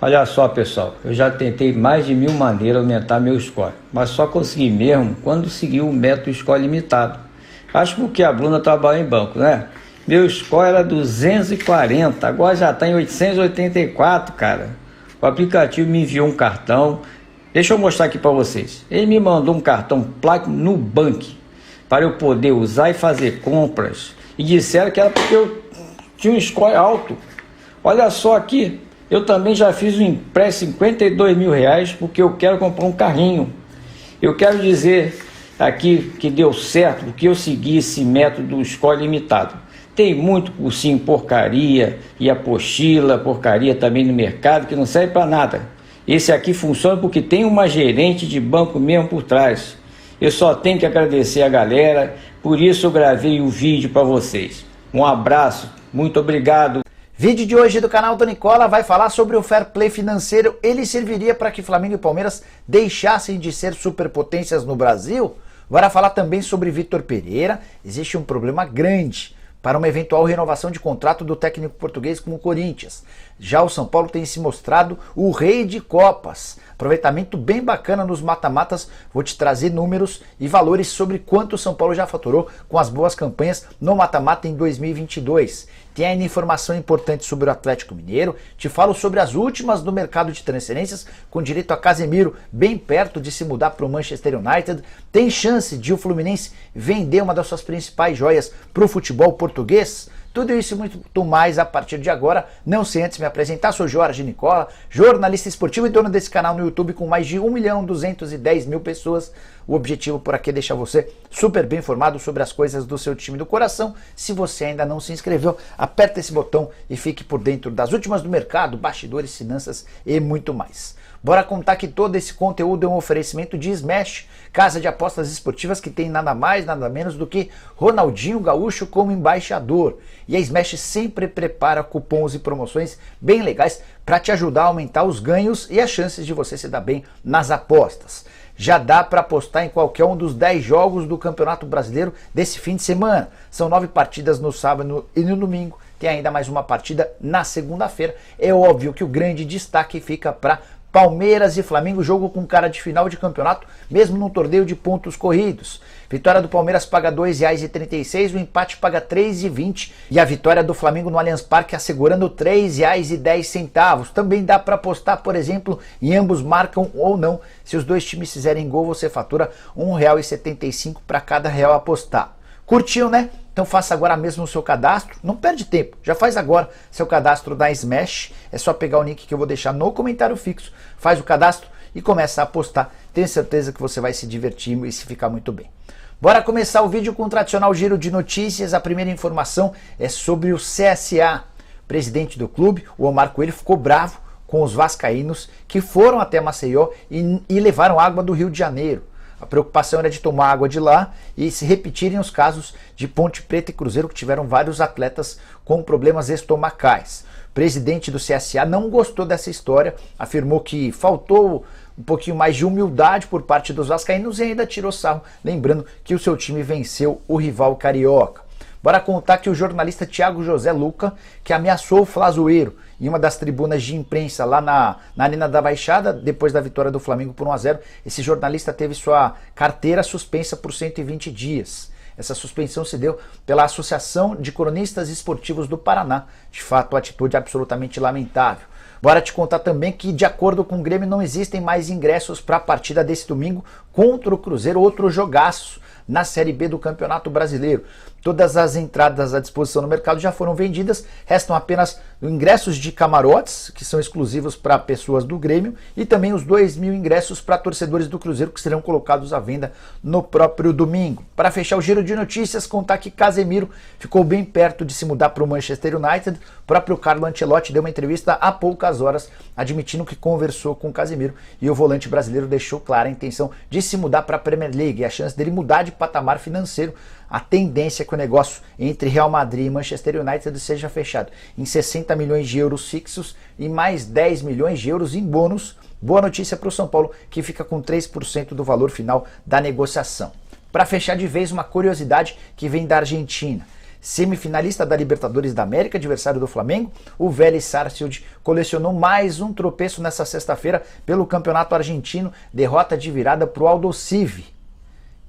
Olha só, pessoal, eu já tentei mais de 1000 maneiras aumentar meu score, mas só consegui mesmo quando segui o método score limitado. Acho porque a Bruna trabalha em banco, né? Meu score era 240, agora já está em 884, cara. O aplicativo me enviou um cartão. Deixa eu mostrar aqui para vocês. Ele me mandou um cartão Platinum Nubank para eu poder usar e fazer compras. E disseram que era porque eu tinha um score alto. Olha só aqui. Eu também já fiz um empréstimo de 52 mil reais porque eu quero comprar um carrinho. Eu quero dizer aqui que deu certo porque eu segui esse método do score limitado. Tem muito cursinho porcaria e apostila porcaria também no mercado que não serve para nada. Esse aqui funciona porque tem uma gerente de banco mesmo por trás. Eu só tenho que agradecer a galera, por isso eu gravei o vídeo para vocês. Um abraço, muito obrigado. Vídeo de hoje do canal do Nicola vai falar sobre o fair play financeiro. Ele serviria para que Flamengo e Palmeiras deixassem de ser superpotências no Brasil? Bora falar também sobre Vitor Pereira. Existe um problema grande para uma eventual renovação de contrato do técnico português com o Corinthians. Já o São Paulo tem se mostrado o rei de Copas. Aproveitamento bem bacana nos mata-matas. Vou te trazer números e valores sobre quanto o São Paulo já faturou com as boas campanhas no mata-mata em 2022. Tem ainda informação importante sobre o Atlético Mineiro. Te falo sobre as últimas do mercado de transferências, com direito a Casemiro bem perto de se mudar para o Manchester United. Tem chance de o Fluminense vender uma das suas principais joias para o futebol português? Tudo isso e muito mais a partir de agora. Não sei antes me apresentar, sou Jorge Nicola, jornalista esportivo e dono desse canal no YouTube com mais de 1.210.000 pessoas. O objetivo por aqui é deixar você super bem informado sobre as coisas do seu time do coração. Se você ainda não se inscreveu, aperta esse botão e fique por dentro das últimas do mercado, bastidores, finanças e muito mais. Bora contar que todo esse conteúdo é um oferecimento de Smash, casa de apostas esportivas que tem nada mais, nada menos do que Ronaldinho Gaúcho como embaixador. E a Smash sempre prepara cupons e promoções bem legais para te ajudar a aumentar os ganhos e as chances de você se dar bem nas apostas. Já dá para apostar em qualquer um dos 10 jogos do Campeonato Brasileiro desse fim de semana. São 9 partidas no sábado e no domingo. Tem ainda mais uma partida na segunda-feira. É óbvio que o grande destaque fica para Palmeiras e Flamengo, jogo com cara de final de campeonato, mesmo num torneio de pontos corridos. Vitória do Palmeiras paga R$ 2,36, o empate paga R$ 3,20 e a vitória do Flamengo no Allianz Parque assegurando R$ 3,10. Também dá para apostar, por exemplo, em ambos marcam ou não. Se os dois times fizerem gol, você fatura R$ 1,75 para cada real apostar. Curtiu, né? Então faça agora mesmo o seu cadastro, não perde tempo, já faz agora seu cadastro da Smash, é só pegar o link que eu vou deixar no comentário fixo, faz o cadastro e começa a apostar, tenho certeza que você vai se divertir e se ficar muito bem. Bora começar o vídeo com o tradicional giro de notícias. A primeira informação é sobre o CSA. O presidente do clube, o Omar Coelho, ficou bravo com os vascaínos que foram até Maceió e levaram água do Rio de Janeiro. A preocupação era de tomar água de lá e se repetirem os casos de Ponte Preta e Cruzeiro, que tiveram vários atletas com problemas estomacais. O presidente do CSA não gostou dessa história, afirmou que faltou um pouquinho mais de humildade por parte dos vascaínos e ainda tirou sarro, lembrando que o seu time venceu o rival carioca. Bora contar que o jornalista Thiago José Luca, que ameaçou o Flazoeiro em uma das tribunas de imprensa lá na Arena da Baixada, depois da vitória do Flamengo por 1-0, esse jornalista teve sua carteira suspensa por 120 dias. Essa suspensão se deu pela Associação de Cronistas Esportivos do Paraná. De fato, atitude absolutamente lamentável. Bora te contar também que, de acordo com o Grêmio, não existem mais ingressos para a partida desse domingo contra o Cruzeiro, outro jogaço na Série B do Campeonato Brasileiro. Todas as entradas à disposição no mercado já foram vendidas, restam apenas ingressos de camarotes, que são exclusivos para pessoas do Grêmio, e também os 2.000 ingressos para torcedores do Cruzeiro, que serão colocados à venda no próprio domingo. Para fechar o giro de notícias, contar que Casemiro ficou bem perto de se mudar para o Manchester United. O próprio Carlo Ancelotti deu uma entrevista há poucas horas, admitindo que conversou com Casemiro, e o volante brasileiro deixou clara a intenção de se mudar para a Premier League, e a chance dele mudar de patamar financeiro. A tendência é que o negócio entre Real Madrid e Manchester United seja fechado em 60 milhões de euros fixos e mais 10 milhões de euros em bônus. Boa notícia para o São Paulo, que fica com 3% do valor final da negociação. Para fechar de vez, uma curiosidade que vem da Argentina. Semifinalista da Libertadores da América, adversário do Flamengo, o Vélez Sarsfield colecionou mais um tropeço nessa sexta-feira pelo Campeonato Argentino, derrota de virada para o Aldosivi.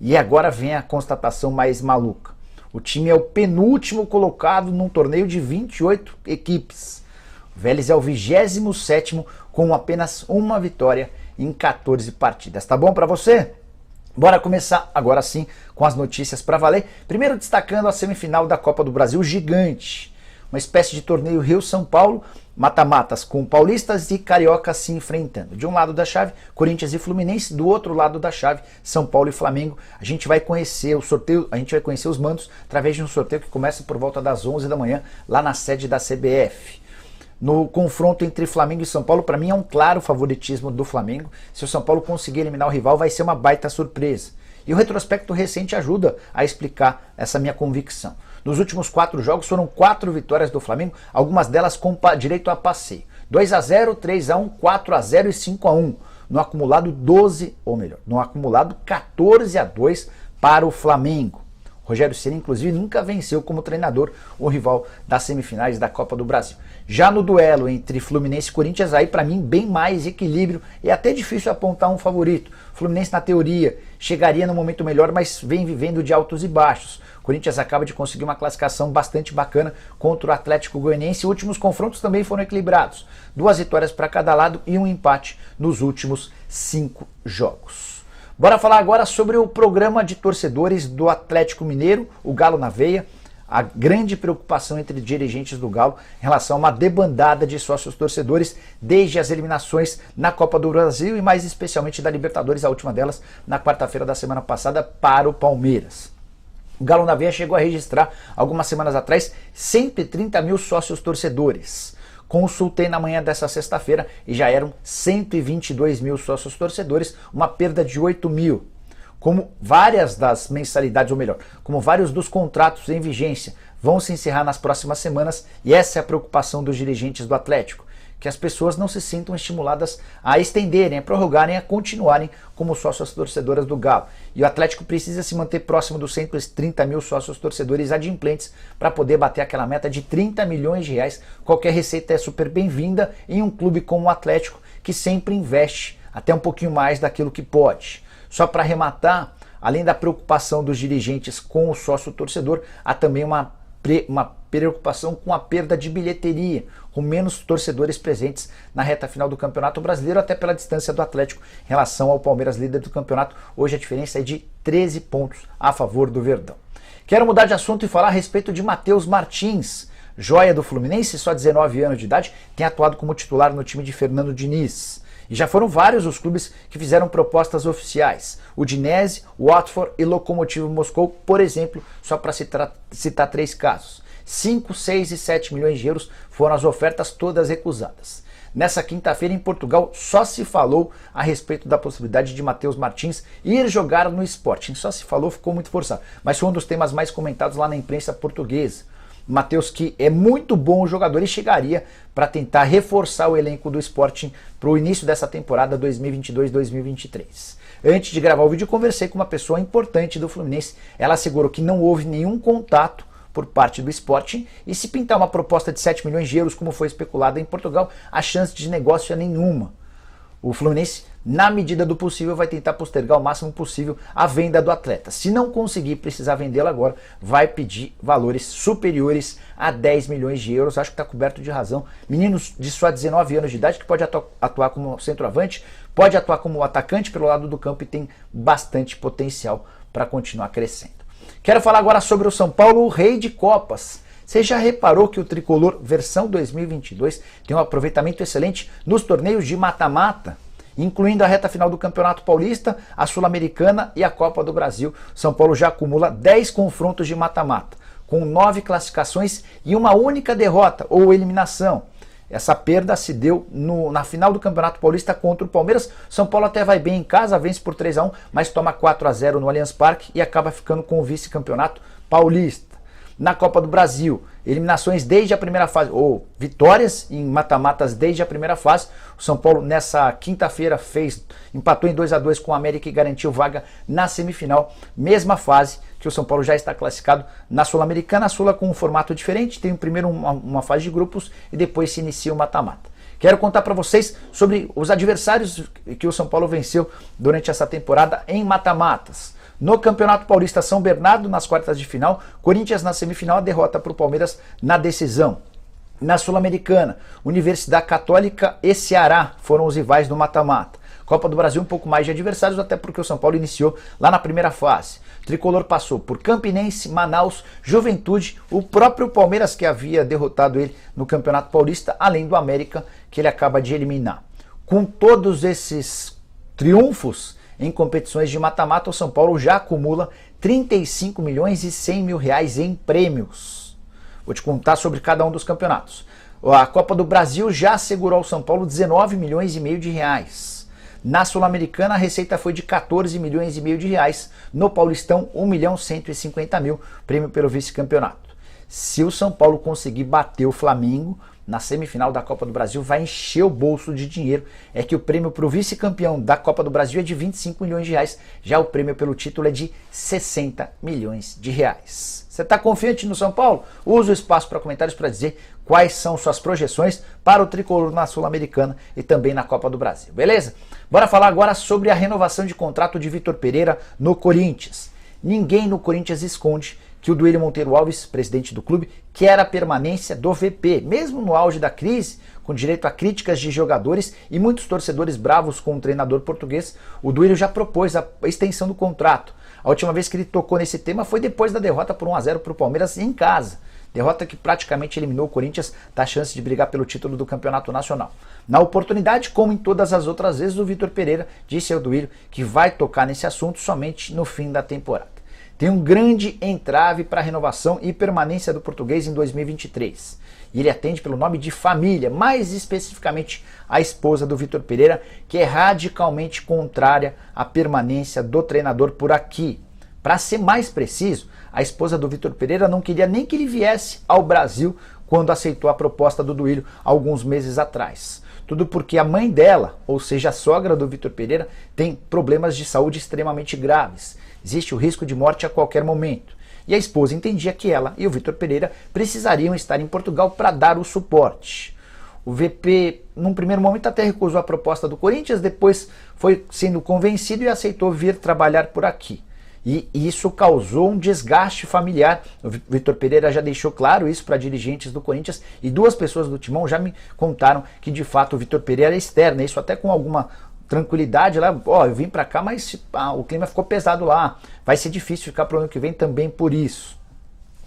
E agora vem a constatação mais maluca. O time é o penúltimo colocado num torneio de 28 equipes. O Vélez é o 27º com apenas uma vitória em 14 partidas. Tá bom para você? Bora começar agora sim com as notícias para valer. Primeiro destacando a semifinal da Copa do Brasil gigante. Uma espécie de torneio Rio-São Paulo, mata-matas com paulistas e cariocas se enfrentando. De um lado da chave, Corinthians e Fluminense, do outro lado da chave, São Paulo e Flamengo. A gente vai conhecer o sorteio, a gente vai conhecer os mandos através de um sorteio que começa por volta das 11 da manhã, lá na sede da CBF. No confronto entre Flamengo e São Paulo, para mim é um claro favoritismo do Flamengo. Se o São Paulo conseguir eliminar o rival, vai ser uma baita surpresa. E o retrospecto recente ajuda a explicar essa minha convicção. Nos últimos 4 jogos foram 4 vitórias do Flamengo, algumas delas com direito a passeio. 2-0, 3-1, 4-0 e 5-1. No acumulado 12, ou melhor, no acumulado 14-2 para o Flamengo. Rogério Ceni, inclusive, nunca venceu como treinador o rival das semifinais da Copa do Brasil. Já no duelo entre Fluminense e Corinthians, aí para mim bem mais equilíbrio e até difícil apontar um favorito. Fluminense na teoria chegaria no momento melhor, mas vem vivendo de altos e baixos. Corinthians acaba de conseguir uma classificação bastante bacana contra o Atlético Goianiense. Últimos confrontos também foram equilibrados. 2 vitórias para cada lado e um empate nos últimos 5 jogos. Bora falar agora sobre o programa de torcedores do Atlético Mineiro, o Galo na Veia. A grande preocupação entre dirigentes do Galo em relação a uma debandada de sócios torcedores desde as eliminações na Copa do Brasil e mais especialmente da Libertadores, a última delas na quarta-feira da semana passada para o Palmeiras. O Galo na Veia chegou a registrar algumas semanas atrás 130 mil sócios torcedores. Consultei na manhã dessa sexta-feira e já eram 122 mil sócios torcedores, uma perda de 8 mil. Como várias das mensalidades, ou melhor, como vários dos contratos em vigência vão se encerrar nas próximas semanas, e essa é a preocupação dos dirigentes do Atlético, que as pessoas não se sintam estimuladas a estenderem, a prorrogarem, a continuarem como sócios torcedoras do Galo. E o Atlético precisa se manter próximo dos 130 mil sócios torcedores adimplentes para poder bater aquela meta de 30 milhões de reais. Qualquer receita é super bem-vinda em um clube como o Atlético, que sempre investe até um pouquinho mais daquilo que pode. Só para arrematar, além da preocupação dos dirigentes com o sócio torcedor, há também uma preocupação com a perda de bilheteria, com menos torcedores presentes na reta final do Campeonato Brasileiro, até pela distância do Atlético em relação ao Palmeiras, líder do campeonato. Hoje a diferença é de 13 pontos a favor do Verdão. Quero mudar de assunto e falar a respeito de Matheus Martins, joia do Fluminense, só 19 anos de idade, tem atuado como titular no time de Fernando Diniz. E já foram vários os clubes que fizeram propostas oficiais. Udinese, Watford e Lokomotiv Moscou, por exemplo, só para citar 3 casos. 5, 6 e 7 milhões de euros foram as ofertas, todas recusadas. Nessa quinta-feira em Portugal só se falou a respeito da possibilidade de Matheus Martins ir jogar no Sporting. Só se falou, ficou muito forçado. Mas foi um dos temas mais comentados lá na imprensa portuguesa. Matheus, que é muito bom jogador e chegaria para tentar reforçar o elenco do Sporting para o início dessa temporada 2022-2023. Antes de gravar o vídeo, conversei com uma pessoa importante do Fluminense. Ela assegurou que não houve nenhum contato por parte do Sporting e se pintar uma proposta de 7 milhões de euros, como foi especulado em Portugal, a chance de negócio é nenhuma. O Fluminense, na medida do possível, vai tentar postergar o máximo possível a venda do atleta. Se não conseguir precisar vendê-lo agora, vai pedir valores superiores a 10 milhões de euros. Acho que está coberto de razão. Meninos de só 19 anos de idade, que pode atuar como centroavante, pode atuar como atacante pelo lado do campo e tem bastante potencial para continuar crescendo. Quero falar agora sobre o São Paulo, o rei de Copas. Você já reparou que o Tricolor versão 2022 tem um aproveitamento excelente nos torneios de mata-mata, incluindo a reta final do Campeonato Paulista, a Sul-Americana e a Copa do Brasil? São Paulo já acumula 10 confrontos de mata-mata, com 9 classificações e uma única derrota ou eliminação. Essa perda se deu na final do Campeonato Paulista contra o Palmeiras. São Paulo até vai bem em casa, vence por 3-1, mas toma 4-0 no Allianz Parque e acaba ficando com o vice-campeonato paulista. na Copa do Brasil. Eliminações desde a primeira fase, ou vitórias em mata-matas desde a primeira fase. O São Paulo nessa quinta-feira empatou em 2-2 com o América e garantiu vaga na semifinal. Mesma fase que o São Paulo já está classificado na Sul-Americana. A Sula com um formato diferente, tem primeiro uma fase de grupos e depois se inicia o mata-mata. Quero contar para vocês sobre os adversários que o São Paulo venceu durante essa temporada em mata-matas. No Campeonato Paulista, São Bernardo nas quartas de final, Corinthians na semifinal, a derrota para o Palmeiras na decisão. Na Sul-Americana, Universidade Católica e Ceará foram os rivais no mata-mata. Copa do Brasil um pouco mais de adversários, até porque o São Paulo iniciou lá na primeira fase. O Tricolor passou por Campinense, Manaus, Juventude, o próprio Palmeiras que havia derrotado ele no Campeonato Paulista, além do América que ele acaba de eliminar. Com todos esses triunfos em competições de mata-mata, o São Paulo já acumula 35 milhões e 100 mil reais em prêmios. Vou te contar sobre cada um dos campeonatos. A Copa do Brasil já assegurou ao São Paulo 19 milhões e meio de reais. Na Sul-Americana, a receita foi de 14 milhões e meio de reais. No Paulistão, 1 milhão 150 mil, prêmio pelo vice-campeonato. Se o São Paulo conseguir bater o Flamengo na semifinal da Copa do Brasil, vai encher o bolso de dinheiro. É que o prêmio para o vice-campeão da Copa do Brasil é de 25 milhões de reais. Já o prêmio pelo título é de 60 milhões de reais. Você está confiante no São Paulo? Use o espaço para comentários para dizer quais são suas projeções para o Tricolor na Sul-Americana e também na Copa do Brasil, beleza? Bora falar agora sobre a renovação de contrato de Vitor Pereira no Corinthians. Ninguém no Corinthians esconde que o Duílio Monteiro Alves, presidente do clube, quer a permanência do VP, mesmo no auge da crise, com direito a críticas de jogadores e muitos torcedores bravos com o treinador português. O Duílio já propôs a extensão do contrato. A última vez que ele tocou nesse tema foi depois da derrota por 1-0 para o Palmeiras em casa. Derrota que praticamente eliminou o Corinthians da chance de brigar pelo título do Campeonato Nacional. Na oportunidade, como em todas as outras vezes, o Vitor Pereira disse ao Duílio que vai tocar nesse assunto somente no fim da temporada. Tem um grande entrave para a renovação e permanência do português em 2023. E ele atende pelo nome de família, mais especificamente a esposa do Vitor Pereira, que é radicalmente contrária à permanência do treinador por aqui. Para ser mais preciso, a esposa do Vitor Pereira não queria nem que ele viesse ao Brasil quando aceitou a proposta do Duílio alguns meses atrás. Tudo porque a mãe dela, ou seja, a sogra do Vitor Pereira, tem problemas de saúde extremamente graves. Existe o risco de morte a qualquer momento. E a esposa entendia que ela e o Vitor Pereira precisariam estar em Portugal para dar o suporte. O VP, num primeiro momento, até recusou a proposta do Corinthians, depois foi sendo convencido e aceitou vir trabalhar por aqui. E isso causou um desgaste familiar. O Vitor Pereira já deixou claro isso para dirigentes do Corinthians e duas pessoas do Timão já me contaram que de fato o Vitor Pereira é externo, isso até com alguma tranquilidade lá. Eu vim para cá, mas o clima ficou pesado lá, vai ser difícil ficar para o ano que vem também por isso.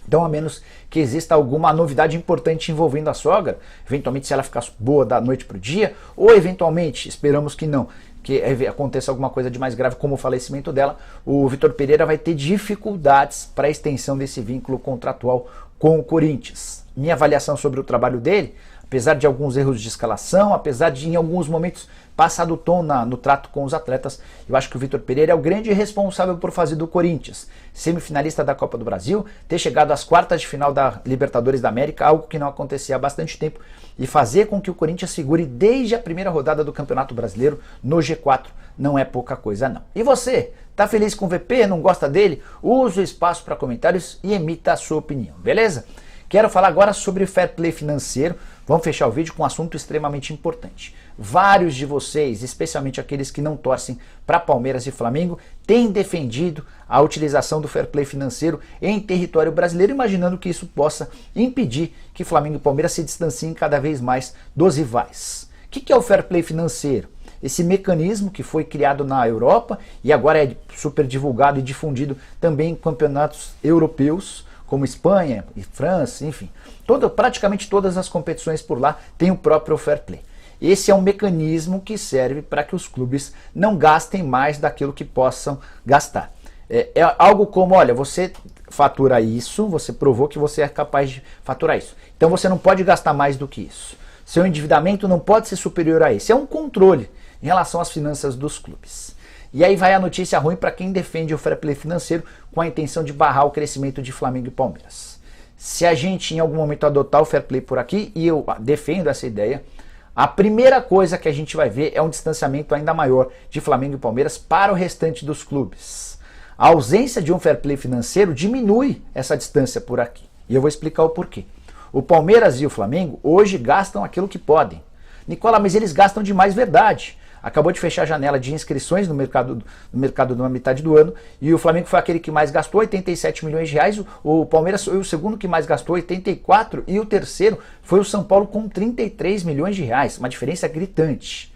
Então, a menos que exista alguma novidade importante envolvendo a sogra, eventualmente se ela ficar boa da noite para o dia, ou eventualmente, esperamos que não, que aconteça alguma coisa de mais grave como o falecimento dela, o Vitor Pereira vai ter dificuldades para a extensão desse vínculo contratual com o Corinthians. Minha avaliação sobre o trabalho dele, apesar de alguns erros de escalação, apesar de em alguns momentos passar do tom no trato com os atletas, eu acho que o Vitor Pereira é o grande responsável por fazer do Corinthians, semifinalista da Copa do Brasil, ter chegado às quartas de final da Libertadores da América, algo que não acontecia há bastante tempo, e fazer com que o Corinthians figure desde a primeira rodada do Campeonato Brasileiro no G4 não é pouca coisa não. E você, tá feliz com o VP, não gosta dele? Use o espaço para comentários e emita a sua opinião, beleza? Quero falar agora sobre o fair play financeiro. Vamos fechar o vídeo com um assunto extremamente importante. Vários de vocês, especialmente aqueles que não torcem para Palmeiras e Flamengo, têm defendido a utilização do fair play financeiro em território brasileiro, imaginando que isso possa impedir que Flamengo e Palmeiras se distanciem cada vez mais dos rivais. O que é o fair play financeiro? Esse mecanismo que foi criado na Europa e agora é super divulgado e difundido também em campeonatos europeus, como Espanha e França, enfim. Praticamente todas as competições por lá têm o próprio fair play. Esse é um mecanismo que serve para que os clubes não gastem mais daquilo que possam gastar. É algo como, olha, você fatura isso, você provou que você é capaz de faturar isso. Então você não pode gastar mais do que isso. Seu endividamento não pode ser superior a esse. É um controle em relação às finanças dos clubes. E aí vai a notícia ruim para quem defende o fair play financeiro com a intenção de barrar o crescimento de Flamengo e Palmeiras. se a gente em algum momento adotar o fair play por aqui, e eu defendo essa ideia, a primeira coisa que a gente vai ver é um distanciamento ainda maior de Flamengo e Palmeiras para o restante dos clubes. A ausência de um fair play financeiro diminui essa distância por aqui. E eu vou explicar o porquê. O Palmeiras e o Flamengo hoje gastam aquilo que podem. Nicola, mas eles gastam demais, verdade. Acabou de fechar a janela de inscrições no mercado na metade do ano, e o Flamengo foi aquele que mais gastou, 87 milhões de reais, o Palmeiras foi o segundo que mais gastou, 84, e o terceiro foi o São Paulo com 33 milhões de reais, uma diferença gritante.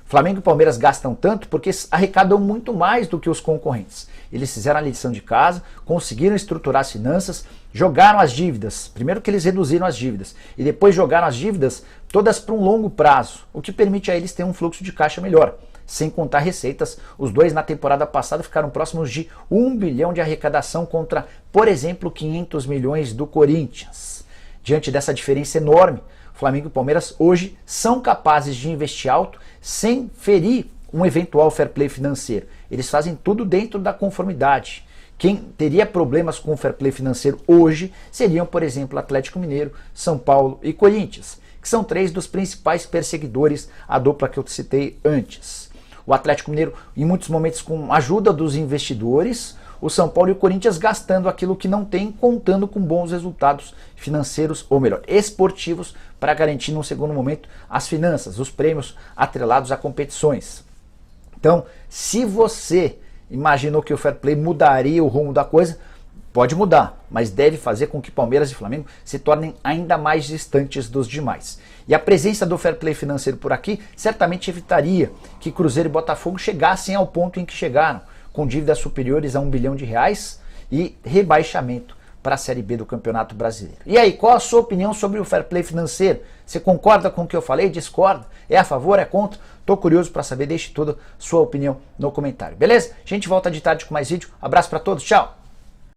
Flamengo e Palmeiras gastam tanto porque arrecadam muito mais do que os concorrentes. Eles fizeram a lição de casa, conseguiram estruturar as finanças, jogaram as dívidas. Primeiro que eles reduziram as dívidas e depois jogaram as dívidas todas para um longo prazo, o que permite a eles ter um fluxo de caixa melhor. Sem contar receitas, os dois na temporada passada ficaram próximos de 1 bilhão de arrecadação contra, por exemplo, 500 milhões do Corinthians. Diante dessa diferença enorme, Flamengo e Palmeiras hoje são capazes de investir alto sem ferir um eventual fair play financeiro. Eles fazem tudo dentro da conformidade. Quem teria problemas com o fair play financeiro hoje seriam, por exemplo, Atlético Mineiro, São Paulo e Corinthians, que são três dos principais perseguidores, a dupla que eu citei antes. O Atlético Mineiro, em muitos momentos, com a ajuda dos investidores, o São Paulo e o Corinthians gastando aquilo que não tem, contando com bons resultados financeiros, ou melhor, esportivos, para garantir, num segundo momento, as finanças, os prêmios atrelados a competições. Então, se você imaginou que o fair play mudaria o rumo da coisa, pode mudar, mas deve fazer com que Palmeiras e Flamengo se tornem ainda mais distantes dos demais. E a presença do fair play financeiro por aqui certamente evitaria que Cruzeiro e Botafogo chegassem ao ponto em que chegaram, com dívidas superiores a 1 bilhão de reais e rebaixamento para a Série B do Campeonato Brasileiro. E aí, qual a sua opinião sobre o fair play financeiro? Você concorda com o que eu falei? Discorda? É a favor? É contra? Tô curioso para saber, deixe toda a sua opinião no comentário, beleza? A gente volta de tarde com mais vídeo. Abraço para todos, tchau!